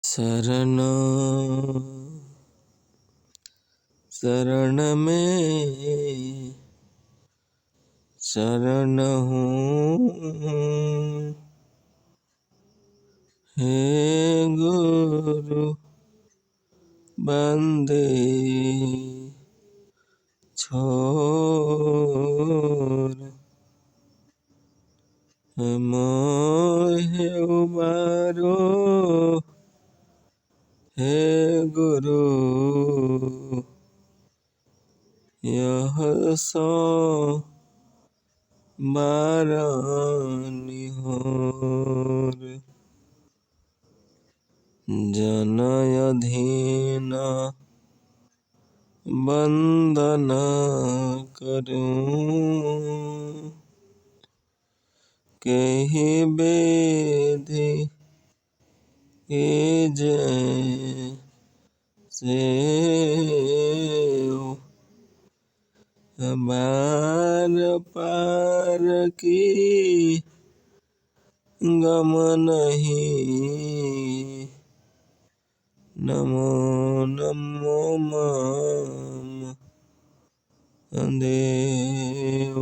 शरण शरण में शरण हूँ, हे गुरु बंदे छोर मोहे उबारो, हे गुरु यह सो बारानी होर। जनय धीन बंदन करूं, केहि बेधि जय सेव। बार पार की गम नहीं, नमो नमो मम देव।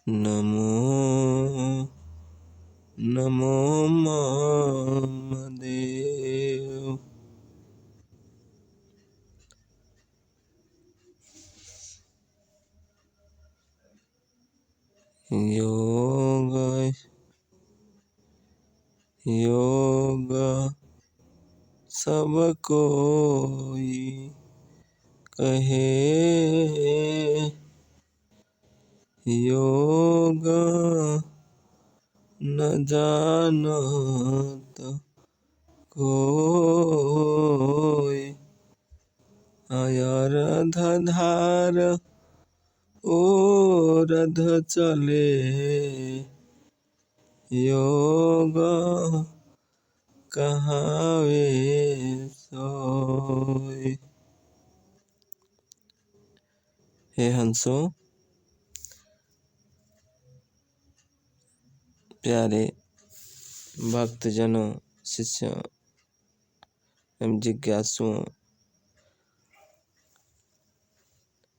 नमो नमो मम देव। योग योग सब कोई कहे, योग न जानत कोई। अयरध धार ओरध चले, योग कहावे सोई। हे हंसो, प्यारे भक्तजनों, शिष्यों एवं जिज्ञासुओं,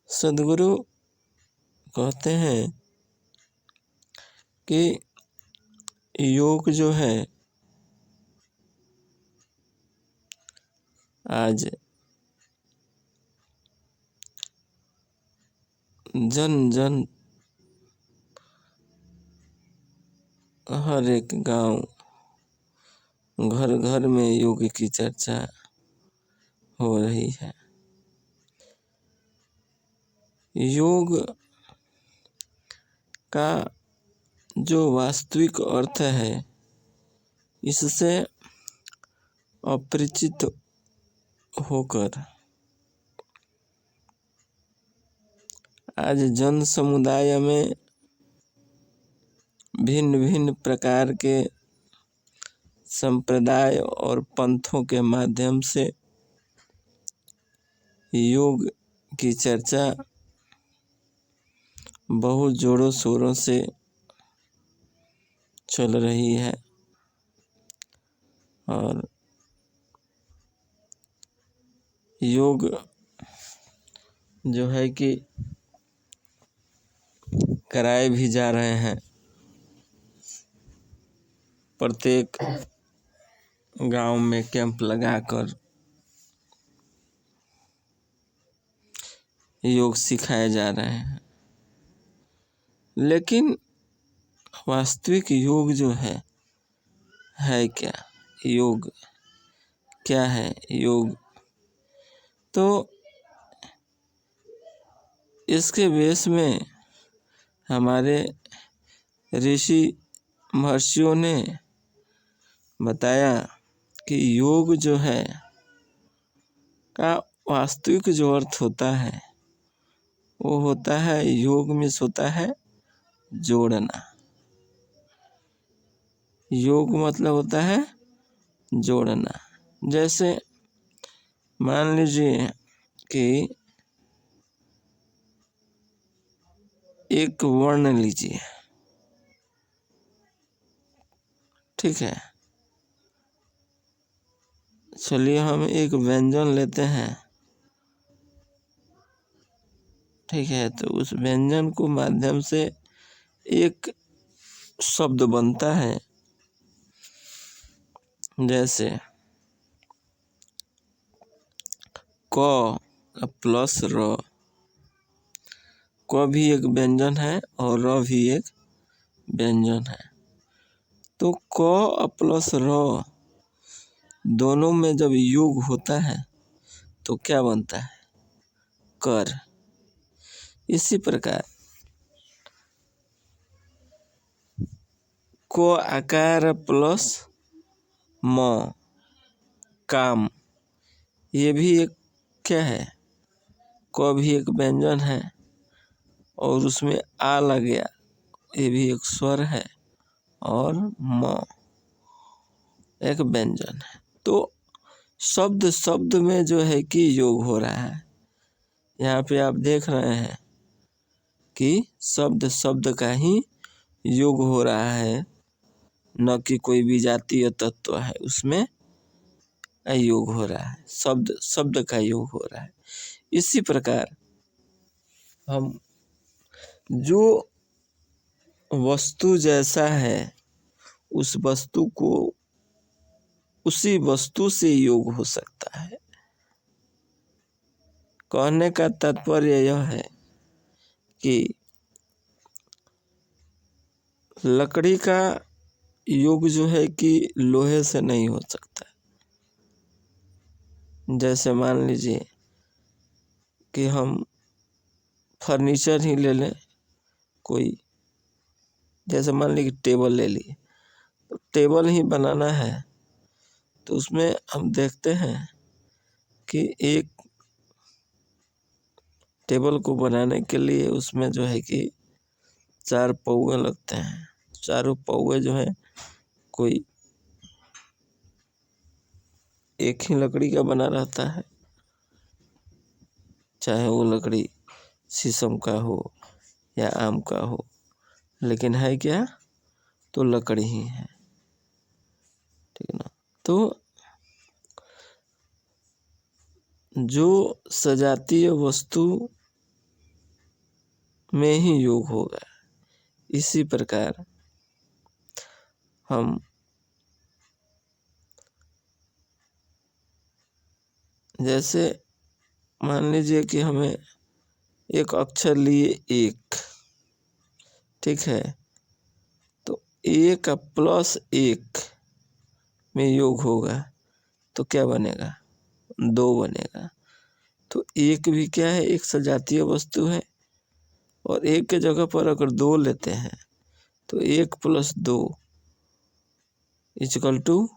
सद्गुरु कहते हैं कि योग जो है आज जन जन हर एक गांव घर घर में योग की चर्चा हो रही है। योग का जो वास्तविक अर्थ है, इससे अपरिचित होकर आज जन समुदाय में भिन्न भिन्न प्रकार के संप्रदाय और पंथों के माध्यम से योग की चर्चा बहुत जोरों शोरों से चल रही है। और योग जो है कि कराए भी जा रहे हैं। प्रत्येक गांव में कैंप लगाकर योग सिखाए जा रहे हैं। लेकिन वास्तविक योग जो है क्या? योग क्या है? योग तो इसके बेस में हमारे ऋषि महर्षियों ने बताया कि योग जो है का वास्तविक जो अर्थ होता है, वो होता है, योग में होता है जोड़ना। योग मतलब होता है जोड़ना। जैसे मान लीजिए कि एक वर्ण लीजिए, ठीक है। चलिए हम एक व्यंजन लेते हैं, ठीक है। तो उस व्यंजन को माध्यम से एक शब्द बनता है, जैसे क प्लस र। क भी एक व्यंजन है और र भी एक व्यंजन है। तो क प्लस र दोनों में जब योग होता है तो क्या बनता है? कर। इसी प्रकार को आकार प्लस म काम, ये भी एक क्या है? क भी एक व्यंजन है और उसमें आ लग गया, ये भी एक स्वर है, और म एक व्यंजन है। तो शब्द शब्द में जो है कि योग हो रहा है। यहाँ पे आप देख रहे हैं कि शब्द शब्द का ही योग हो रहा है, न कि कोई विजातीय तत्व है उसमें योग हो रहा है, शब्द शब्द का योग हो रहा है। इसी प्रकार हम जो वस्तु जैसा है उस वस्तु को उसी वस्तु से योग हो सकता है। कहने का तात्पर्य यह है कि लकड़ी का योग जो है कि लोहे से नहीं हो सकता। जैसे मान लीजिए कि हम फर्नीचर ही ले लें कोई, जैसे मान लीजिए टेबल ले लिए, तो टेबल ही बनाना है तो उसमें हम देखते हैं कि एक टेबल को बनाने के लिए उसमें जो है कि 4 पौवे लगते हैं। चारों पौवे जो है कोई एक ही लकड़ी का बना रहता है, चाहे वो लकड़ी शीशम का हो या आम का हो, लेकिन है क्या? तो लकड़ी ही है, ठीक ना। तो जो सजातीय वस्तु में ही योग होगा, इसी प्रकार हम जैसे मान लीजिए कि हमें एक अक्षर लिए एक, ठीक है। तो एक प्लस एक में योग होगा तो क्या बनेगा? 2 बनेगा। तो एक भी क्या है? एक सजातीय वस्तु है, और एक के जगह पर अगर 2 लेते हैं तो 1 + 2 =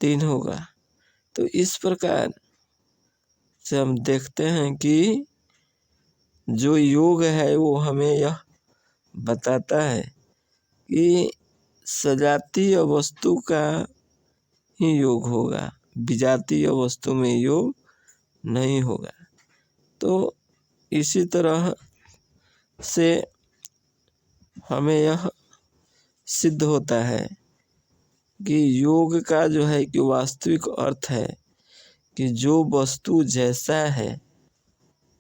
3 होगा। तो इस प्रकार से हम देखते हैं कि जो योग है वो हमें यह बताता है कि सजातीय वस्तु का ही योग होगा, विजातीय वस्तु में योग नहीं होगा। तो इसी तरह से हमें यह सिद्ध होता है कि योग का जो है कि वास्तविक अर्थ है कि जो वस्तु जैसा है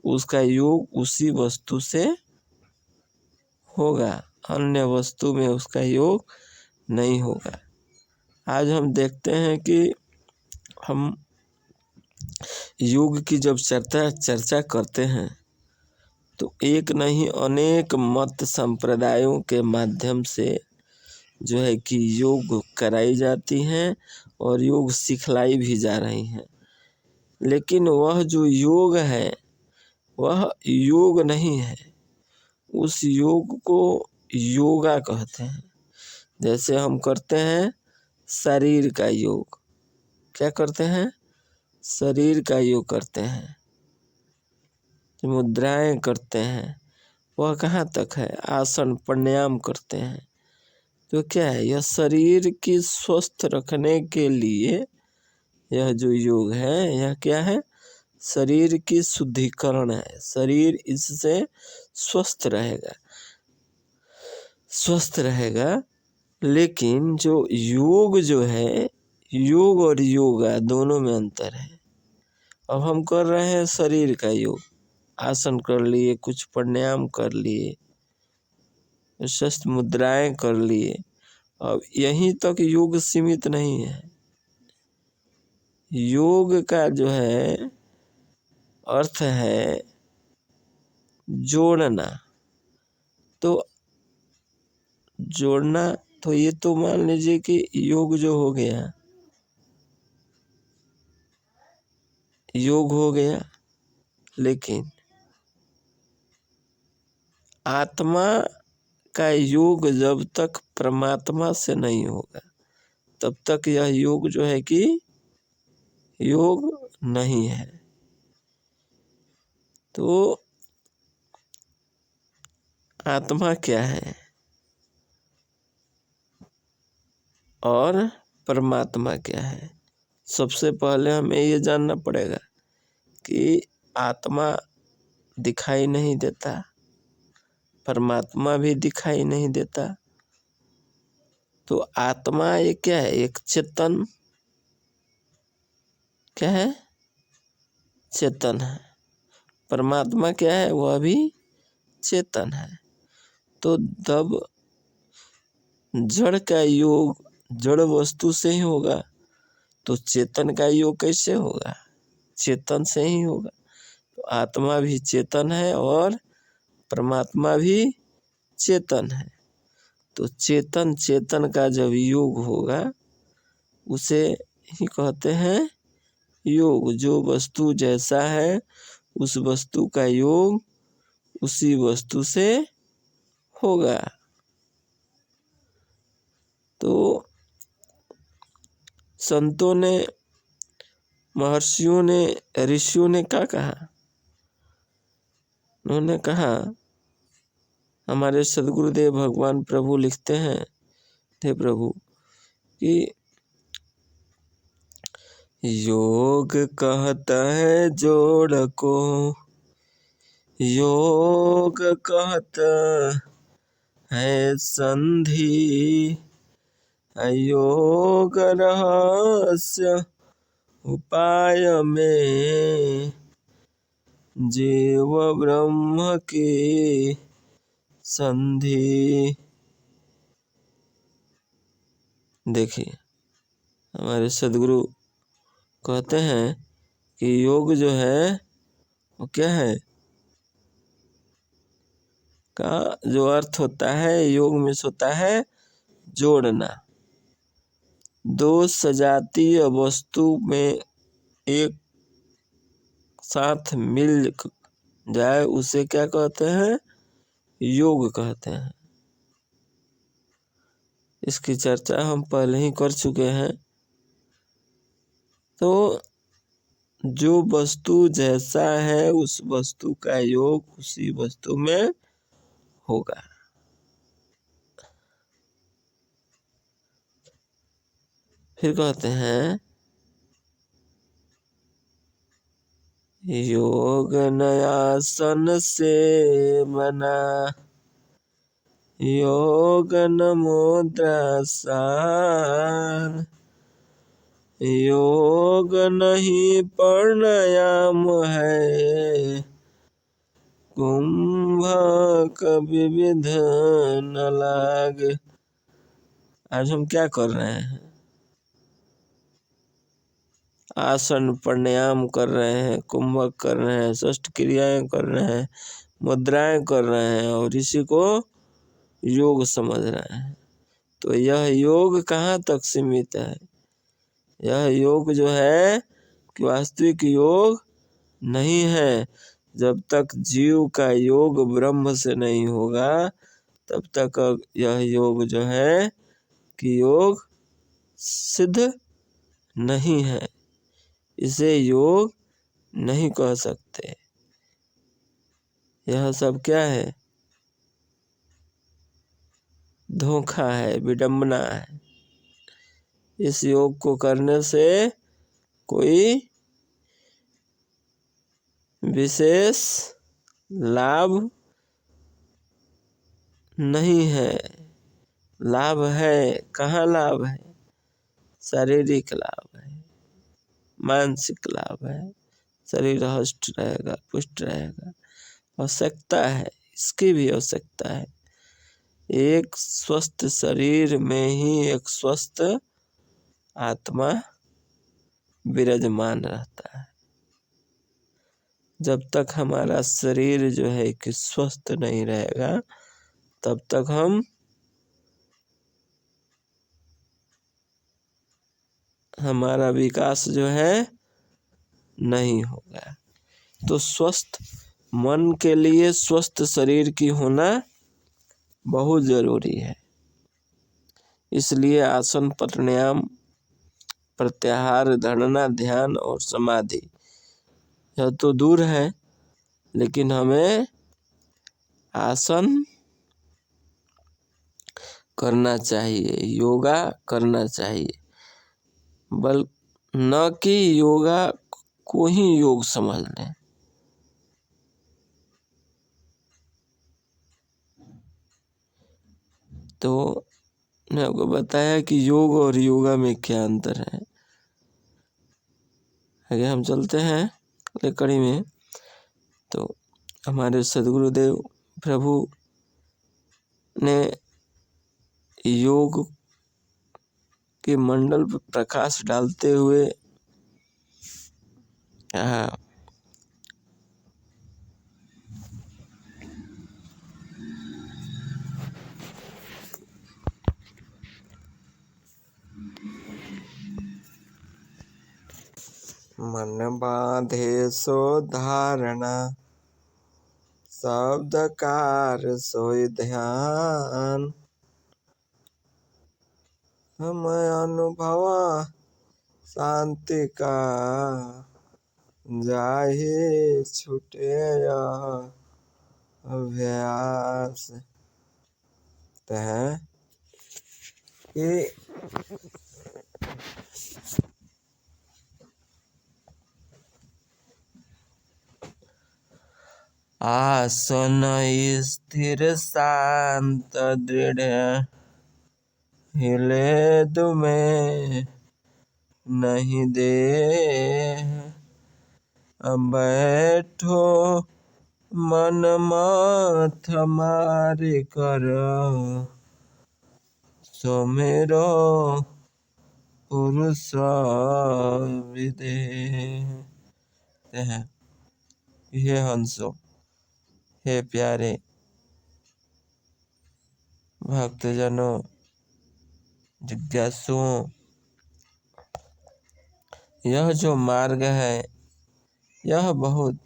उसका योग उसी वस्तु से होगा, अन्य वस्तु में उसका योग नहीं होगा। आज हम देखते हैं कि हम योग की जब चर्चा करते हैं तो एक नहीं अनेक मत संप्रदायों के माध्यम से जो है कि योग कराई जाती हैं और योग सिखलाई भी जा रही हैं। लेकिन वह जो योग है वह योग नहीं है, उस योग को योगा कहते हैं। जैसे हम करते हैं शरीर का योग, क्या करते हैं? शरीर का योग करते हैं, मुद्राएं करते हैं, वह कहाँ तक है? आसन प्राणायाम करते हैं। तो क्या है? यह शरीर की स्वस्थ रखने के लिए यह जो योग है यह क्या है? शरीर की शुद्धिकरण है, शरीर इससे स्वस्थ रहेगा। स्वस्थ रहेगा। लेकिन जो योग जो है, योग और योगा दोनों में अंतर है। अब हम कर रहे हैं शरीर का योग, आसन कर लिए, कुछ प्राणायाम कर लिए, स्वस्थ मुद्राएं कर लिए। अब यहीं तक योग सीमित नहीं है। योग का जो है अर्थ है जोड़ना। तो जोड़ना, तो ये तो मान लीजिए कि योग जो हो गया, योग हो गया, लेकिन आत्मा का योग जब तक परमात्मा से नहीं होगा तब तक यह योग जो है कि योग नहीं है। तो आत्मा क्या है और परमात्मा क्या है? सबसे पहले हमें ये जानना पड़ेगा कि आत्मा दिखाई नहीं देता, परमात्मा भी दिखाई नहीं देता। तो आत्मा ये क्या है? एक चेतन, क्या है? चेतन है। परमात्मा क्या है? वह भी चेतन है। तो तब जड़ का योग जड़ वस्तु से ही होगा, तो चेतन का योग कैसे होगा? चेतन से ही होगा। तो आत्मा भी चेतन है और परमात्मा भी चेतन है। तो चेतन चेतन का जब योग होगा उसे ही कहते हैं योग। जो वस्तु जैसा है उस वस्तु का योग उसी वस्तु से होगा। तो संतों ने, महर्षियों ने, ऋषियों ने क्या कहा? उन्होंने कहा, हमारे सद्गुरुदेव भगवान प्रभु लिखते हैं, हे प्रभु, कि योग कहता है जोड़ को, योग कहता है संधि, योग रहस्य उपाय में जीव ब्रह्म की संधि। देखिए, हमारे सद्गुरु कहते हैं कि योग जो है वो क्या है का जो अर्थ होता है योग में से होता है जोड़ना। दो सजातीय वस्तु में एक साथ मिल जाए उसे क्या कहते हैं? योग कहते हैं। इसकी चर्चा हम पहले ही कर चुके हैं। तो जो वस्तु जैसा है उस वस्तु का योग उसी वस्तु में होगा। फिर कहते हैं योग नयासन से बना, योग न मुद्रा सार, योग नहीं प्राणायाम है, कुंभक विविध न लाग। आज हम क्या कर रहे हैं? आसन प्राणायाम कर रहे हैं, कुंभक कर रहे हैं, षष्ठ क्रियाएं कर रहे हैं, मुद्राएं कर रहे हैं और इसी को योग समझ रहे हैं। तो यह योग कहाँ तक सीमित है? यह योग जो है कि वास्तविक योग नहीं है। जब तक जीव का योग ब्रह्म से नहीं होगा तब तक यह योग जो है कि योग सिद्ध नहीं है। इसे योग नहीं कह सकते। यह सब क्या है? धोखा है, विडंबना है। इस योग को करने से कोई विशेष लाभ नहीं है। लाभ है, कहाँ लाभ है? शारीरिक लाभ है, मानसिक लाभ है। शरीर हष्ट रहेगा, पुष्ट रहेगा। आवश्यकता है, इसकी भी आवश्यकता है। एक स्वस्थ शरीर में ही एक स्वस्थ आत्मा विराजमान रहता है। जब तक हमारा शरीर जो है कि स्वस्थ नहीं रहेगा, तब तक हमारा विकास जो है नहीं होगा। तो स्वस्थ मन के लिए स्वस्थ शरीर की होना बहुत जरूरी है। इसलिए आसन, प्राणायाम, प्रत्याहार, धारणा, ध्यान और समाधि, यह तो दूर है, लेकिन हमें आसन करना चाहिए, योगा करना चाहिए। न कि योगा को ही योग समझ लें। तो मैंने आपको बताया कि योग और योगा में क्या अंतर है। आगे हम चलते हैं अगले कड़ी में। तो हमारे सद्गुरुदेव प्रभु ने योग के मंडल पर प्रकाश डालते हुए कहा, मन बांधे सो धारणा, शब्दकार सोई ध्यान। हम अनुभव शांति का, जाहि छूटे अभ्यास। है कि आसन स्थिर शांत दृढ़, हिले दुमे नहीं दे। बैठो मन माथ मारी कर, सुमिरो पुरुष विदेह। हे हंसो, हे प्यारे भक्तजनों, जिज्ञासुओं, यह जो मार्ग है यह बहुत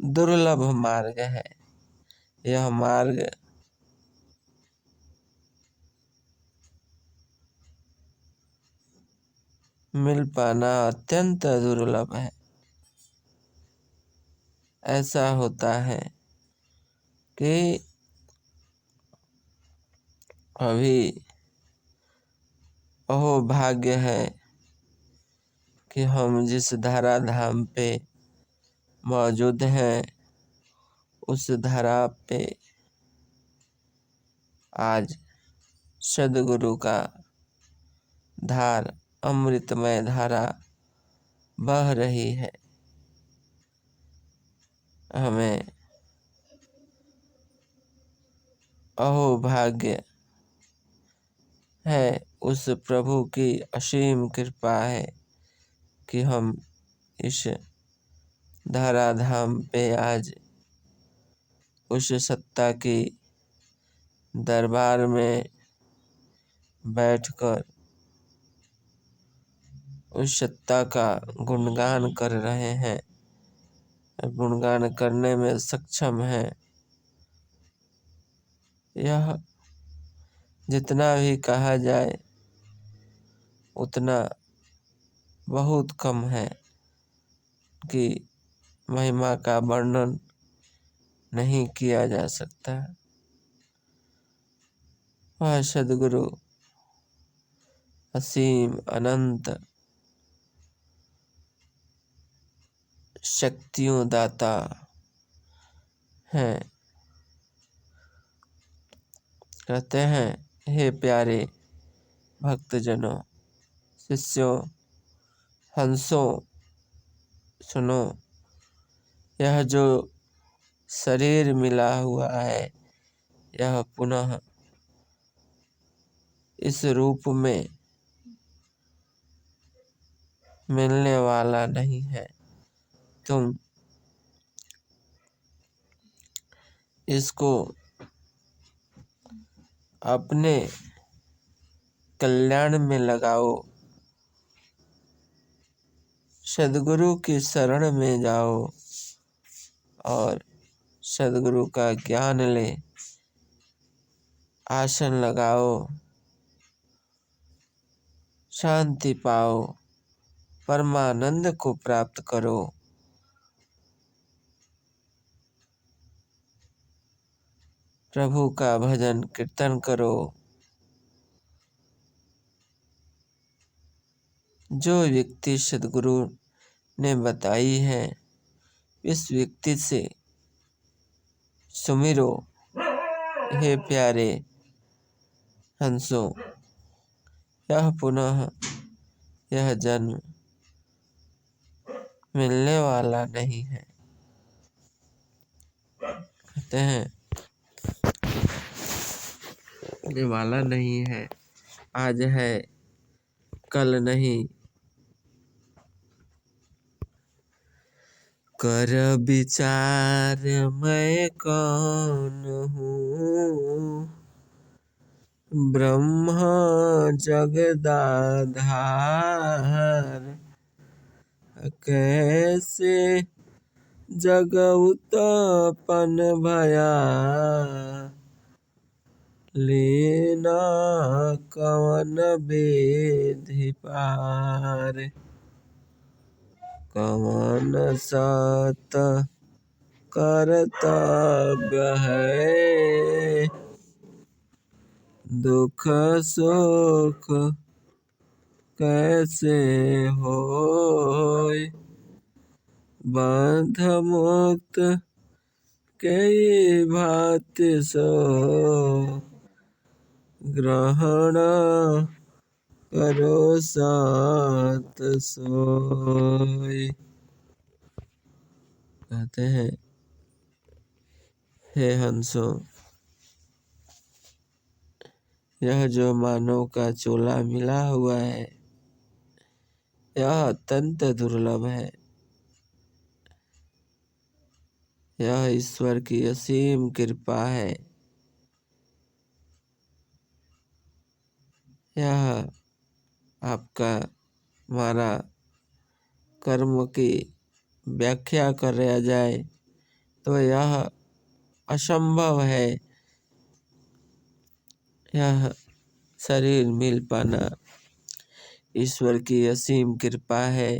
दुर्लभ मार्ग है। यह मार्ग मिल पाना अत्यंत दुर्लभ है। ऐसा होता है कि अभी अहो भाग्य है कि हम जिस धरा धाम पे मौजूद हैं, उस धरा पे आज सद्गुरु का धार, अमृतमय धारा बह रही है। हमें अहो भाग्य है, उस प्रभु की असीम कृपा है कि हम इस धराधाम पे आज उस सत्ता की दरबार में बैठकर उस सत्ता का गुणगान कर रहे हैं, गुणगान करने में सक्षम हैं। यह जितना भी कहा जाए उतना बहुत कम है कि महिमा का वर्णन नहीं किया जा सकता। वह सद्गुरु असीम अनंत शक्तियों दाता हैं। कहते हैं, हे प्यारे भक्तजनों, शिष्यों, हंसों, सुनो। यह जो शरीर मिला हुआ है यह पुनः इस रूप में मिलने वाला नहीं है। तुम इसको अपने कल्याण में लगाओ, सद्गुरु की शरण में जाओ और सद्गुरु का ज्ञान ले, आसन लगाओ, शांति पाओ, परमानंद को प्राप्त करो। प्रभु का भजन कीर्तन करो। जो व्यक्ति सद्गुरु ने बताई है इस व्यक्ति से सुमिरो। हे प्यारे हंसों, यह पुनः यह जन्म मिलने वाला नहीं है। कहते हैं मिलने वाला नहीं है, आज है कल नहीं। कर विचार मैं कौन हूँ, ब्रह्मा जगदाधार, कैसे जग उत्पन्न भया, लेना कवन विधि पार, कवन सत कर्तव्य है, दुख सुख कैसे होय, बंध मुक्त कई भांति सो, ग्रहण करो सत सोय। कहते हैं, हे हंसों, यह जो मानव का चोला मिला हुआ है यह अत्यंत दुर्लभ है। यह ईश्वर की असीम कृपा है। यह आपका हमारा कर्म की व्याख्या किया जाए तो यह असंभव है। यह शरीर मिल पाना ईश्वर की असीम कृपा है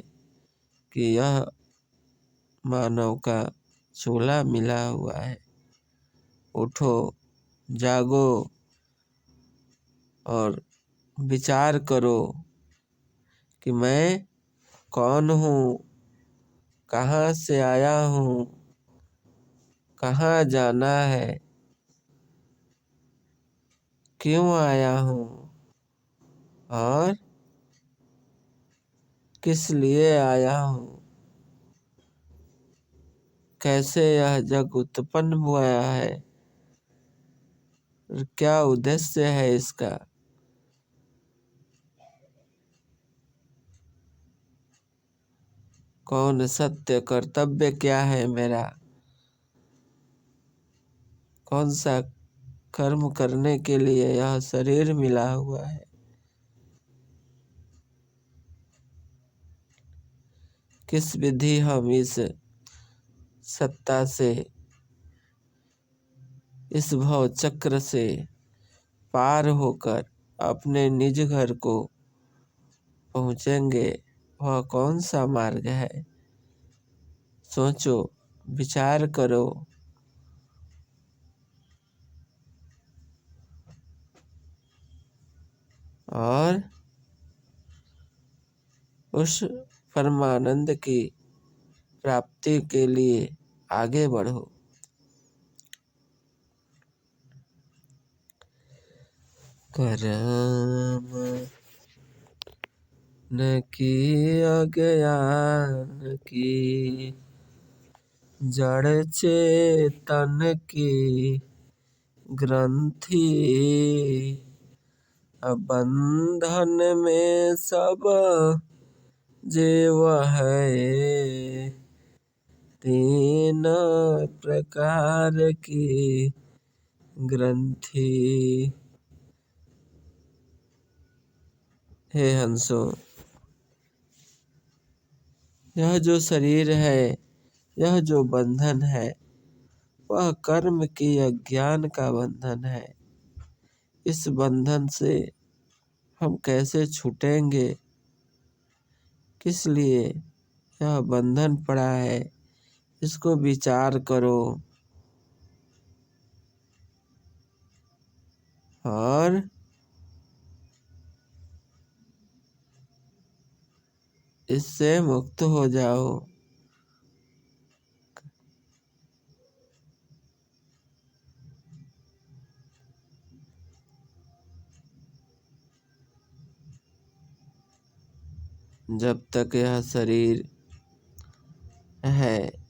कि यह मानव का चोला मिला हुआ है। उठो, जागो और विचार करो कि मैं कौन हूँ, कहाँ से आया हूँ, कहाँ जाना है, क्यों आया हूँ और किस लिए आया हूँ, कैसे यह जग उत्पन्न हुआ है, क्या उद्देश्य है इसका। कौन सत्य कर्तव्य क्या है मेरा, कौन सा कर्म करने के लिए यह शरीर मिला हुआ है। किस विधि हम इस सत्ता से, इस भव चक्र से पार होकर अपने निज घर को पहुँचेंगे, वह कौन सा मार्ग है। सोचो, विचार करो और उस परमानंद की प्राप्ति के लिए आगे बढ़ो। कर्म न किया ज्ञान की जड़ चेतन की ग्रंथि बंधन में सब जीव है तीन प्रकार की ग्रंथि। हे हंसो, यह जो शरीर है, यह जो बंधन है, वह कर्म की अज्ञान का बंधन है। इस बंधन से हम कैसे छूटेंगे? किस लिए यह बंधन पड़ा है, इसको विचार करो और इससे मुक्त हो जाओ। जब तक यह शरीर है